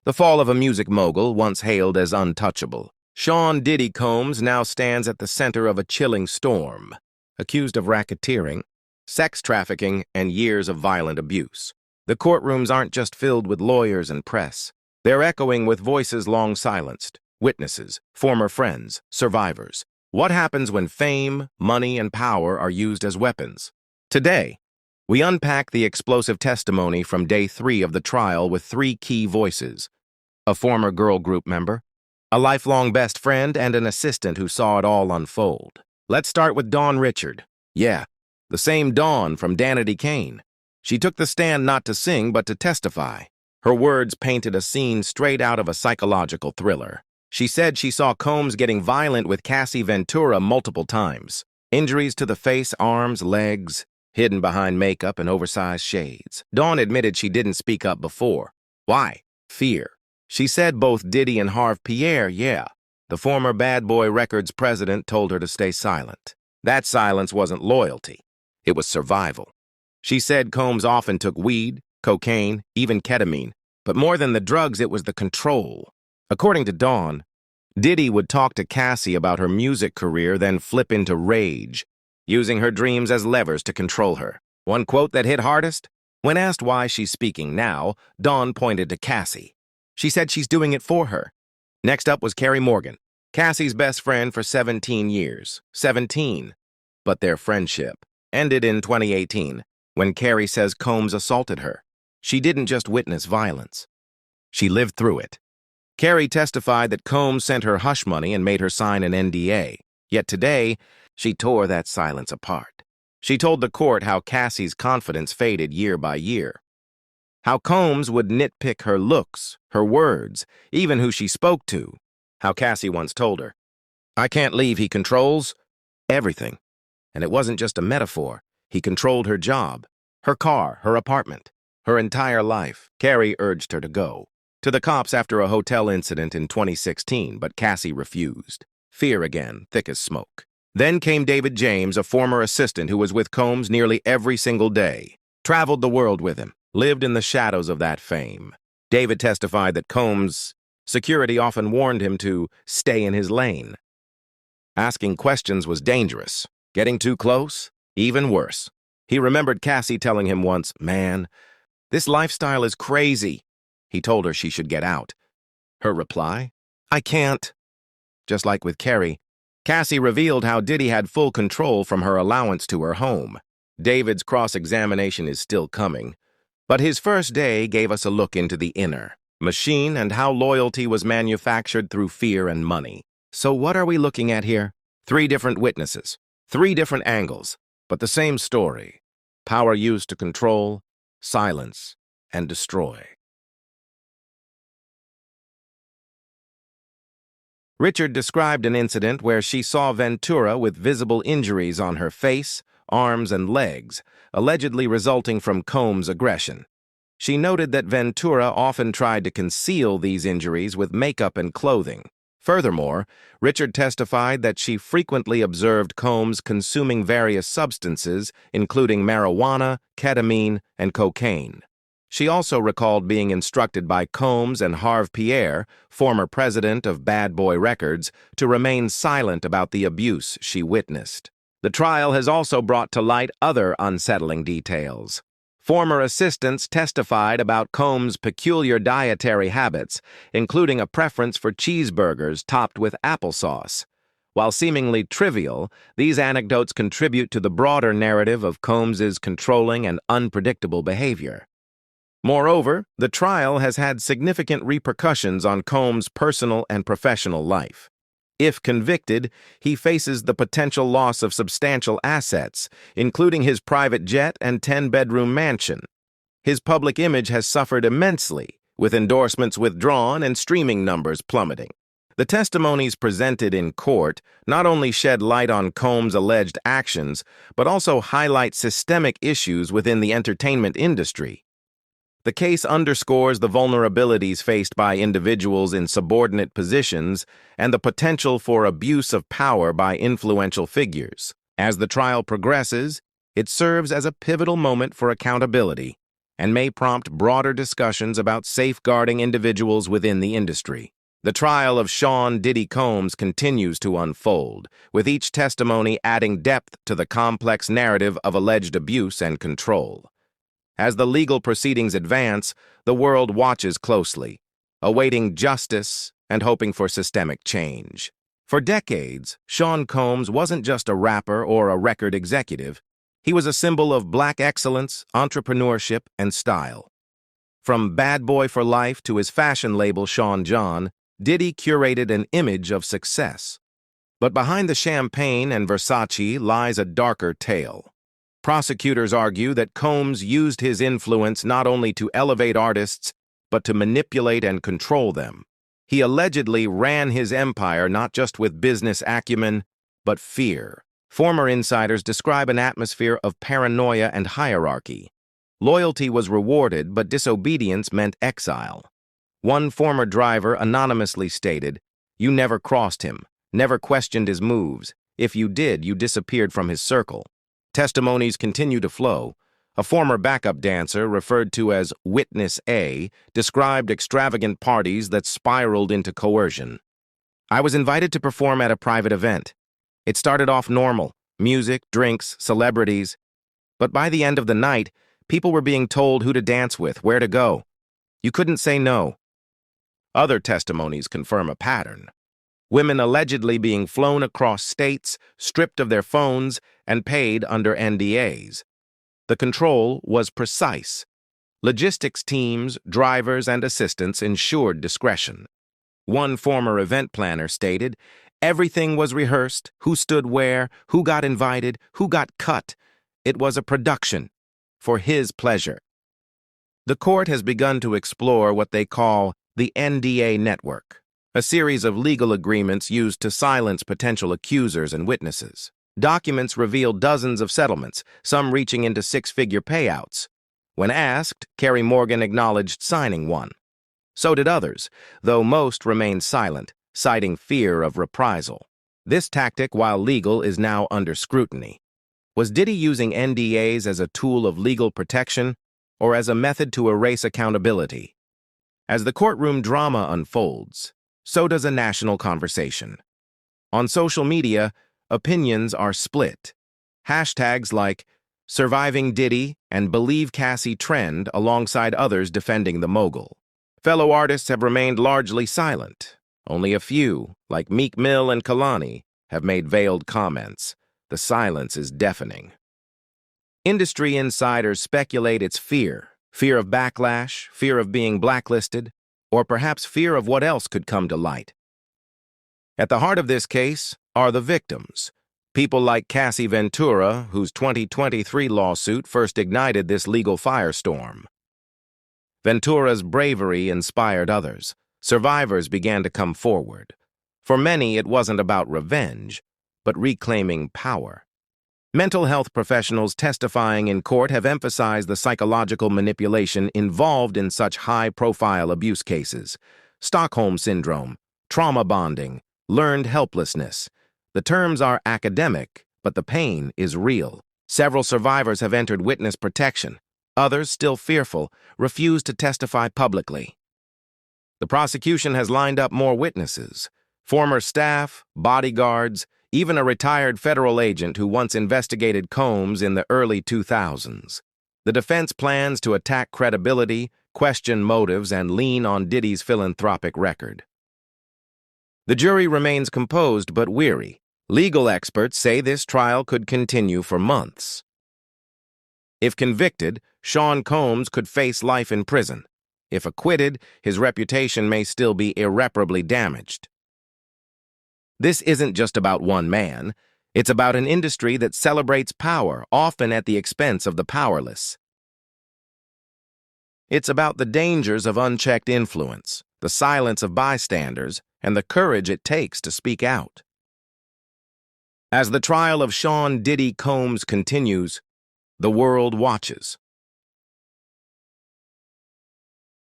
The fall of a music mogul once hailed as untouchable. Sean Diddy Combs now stands at the center of a chilling storm, accused of racketeering, sex trafficking, and years of violent abuse. The courtrooms aren't just filled with lawyers and press. They're echoing with voices long silenced, witnesses, former friends, survivors. What happens when fame, money, and power are used as weapons? Today, we unpack the explosive testimony from day 3 of the trial with 3 key voices: a former girl group member, a lifelong best friend, and an assistant who saw it all unfold. Let's start with Dawn Richard. Yeah, the same Dawn from Danity Kane. She took the stand not to sing but to testify. Her words painted a scene straight out of a psychological thriller. She said she saw Combs getting violent with Cassie Ventura multiple times. Injuries to the face, arms, legs, hidden behind makeup and oversized shades. Dawn admitted she didn't speak up before. Why? Fear. She said both Diddy and Harv Pierre, the former Bad Boy Records president, told her to stay silent. That silence wasn't loyalty. It was survival. She said Combs often took weed, cocaine, even ketamine, but more than the drugs, it was the control. According to Dawn, Diddy would talk to Cassie about her music career, then flip into rage, using her dreams as levers to control her. One quote that hit hardest? When asked why she's speaking now, Dawn pointed to Cassie. She said she's doing it for her. Next up was Kerry Morgan, Cassie's best friend for 17 years. 17. But their friendship ended in 2018, when Kerry says Combs assaulted her. She didn't just witness violence. She lived through it. Kerry testified that Combs sent her hush money and made her sign an NDA. Yet today, she tore that silence apart. She told the court how Cassie's confidence faded year by year. How Combs would nitpick her looks, her words, even who she spoke to. How Cassie once told her, "I can't leave, he controls everything." And it wasn't just a metaphor. He controlled her job, her car, her apartment, her entire life. Kerry urged her to go to the cops after a hotel incident in 2016, but Cassie refused. Fear again, thick as smoke. Then came David James, a former assistant who was with Combs nearly every single day, traveled the world with him, lived in the shadows of that fame. David testified that Combs' security often warned him to stay in his lane. Asking questions was dangerous. Getting too close? Even worse. He remembered Cassie telling him once, "Man, this lifestyle is crazy." He told her she should get out. Her reply? "I can't." Just like with Kerry, Cassie revealed how Diddy had full control from her allowance to her home. David's cross-examination is still coming, but his first day gave us a look into the inner machine and how loyalty was manufactured through fear and money. So what are we looking at here? 3 different witnesses, 3 different angles, but the same story. Power used to control, silence, and destroy. Richard described an incident where she saw Ventura with visible injuries on her face, arms, and legs, allegedly resulting from Combs' aggression. She noted that Ventura often tried to conceal these injuries with makeup and clothing. Furthermore, Richard testified that she frequently observed Combs consuming various substances, including marijuana, ketamine, and cocaine. She also recalled being instructed by Combs and Harv Pierre, former president of Bad Boy Records, to remain silent about the abuse she witnessed. The trial has also brought to light other unsettling details. Former assistants testified about Combs' peculiar dietary habits, including a preference for cheeseburgers topped with applesauce. While seemingly trivial, these anecdotes contribute to the broader narrative of Combs' controlling and unpredictable behavior. Moreover, the trial has had significant repercussions on Combs' personal and professional life. If convicted, he faces the potential loss of substantial assets, including his private jet and 10-bedroom mansion. His public image has suffered immensely, with endorsements withdrawn and streaming numbers plummeting. The testimonies presented in court not only shed light on Combs' alleged actions, but also highlight systemic issues within the entertainment industry. The case underscores the vulnerabilities faced by individuals in subordinate positions and the potential for abuse of power by influential figures. As the trial progresses, it serves as a pivotal moment for accountability. and may prompt broader discussions about safeguarding individuals within the industry. The trial of Sean Diddy Combs continues to unfold, with each testimony adding depth to the complex narrative of alleged abuse and control. As the legal proceedings advance, the world watches closely, awaiting justice and hoping for systemic change. For decades, Sean Combs wasn't just a rapper or a record executive. He was a symbol of black excellence, entrepreneurship, and style. From Bad Boy for Life to his fashion label Sean John, Diddy curated an image of success. But behind the champagne and Versace lies a darker tale. Prosecutors argue that Combs used his influence not only to elevate artists, but to manipulate and control them. He allegedly ran his empire not just with business acumen, but fear. Former insiders describe an atmosphere of paranoia and hierarchy. Loyalty was rewarded, but disobedience meant exile. One former driver anonymously stated, "You never crossed him, never questioned his moves. If you did, you disappeared from his circle." Testimonies continue to flow. A former backup dancer, referred to as Witness A, described extravagant parties that spiraled into coercion. "I was invited to perform at a private event. It started off normal, music, drinks, celebrities. But by the end of the night, people were being told who to dance with, where to go. You couldn't say no." Other testimonies confirm a pattern. Women allegedly being flown across states, stripped of their phones, and paid under NDAs. The control was precise. Logistics teams, drivers, and assistants ensured discretion. One former event planner stated, "Everything was rehearsed, who stood where, who got invited, who got cut. It was a production for his pleasure." The court has begun to explore what they call the NDA network, a series of legal agreements used to silence potential accusers and witnesses. Documents reveal dozens of settlements, some reaching into six-figure payouts. When asked, Kerry Morgan acknowledged signing one. So did others, though most remained silent, citing fear of reprisal. This tactic, while legal, is now under scrutiny. Was Diddy using NDAs as a tool of legal protection or as a method to erase accountability? As the courtroom drama unfolds, so does a national conversation. On social media, opinions are split. Hashtags like "Surviving Diddy" and "Believe Cassie" trend alongside others defending the mogul. Fellow artists have remained largely silent. Only a few, like Meek Mill and Kalani, have made veiled comments. The silence is deafening. Industry insiders speculate it's fear of backlash, fear of being blacklisted, or perhaps fear of what else could come to light. At the heart of this case are the victims, people like Cassie Ventura, whose 2023 lawsuit first ignited this legal firestorm. Ventura's bravery inspired others. Survivors began to come forward. For many, it wasn't about revenge, but reclaiming power. Mental health professionals testifying in court have emphasized the psychological manipulation involved in such high-profile abuse cases. Stockholm Syndrome, trauma bonding, learned helplessness. The terms are academic, but the pain is real. Several survivors have entered witness protection. Others, still fearful, refuse to testify publicly. The prosecution has lined up more witnesses. Former staff, bodyguards, even a retired federal agent who once investigated Combs in the early 2000s. The defense plans to attack credibility, question motives, and lean on Diddy's philanthropic record. The jury remains composed but weary. Legal experts say this trial could continue for months. If convicted, Sean Combs could face life in prison. If acquitted, his reputation may still be irreparably damaged. This isn't just about one man. It's about an industry that celebrates power, often at the expense of the powerless. It's about the dangers of unchecked influence, the silence of bystanders, and the courage it takes to speak out. As the trial of Sean Diddy Combs continues, the world watches.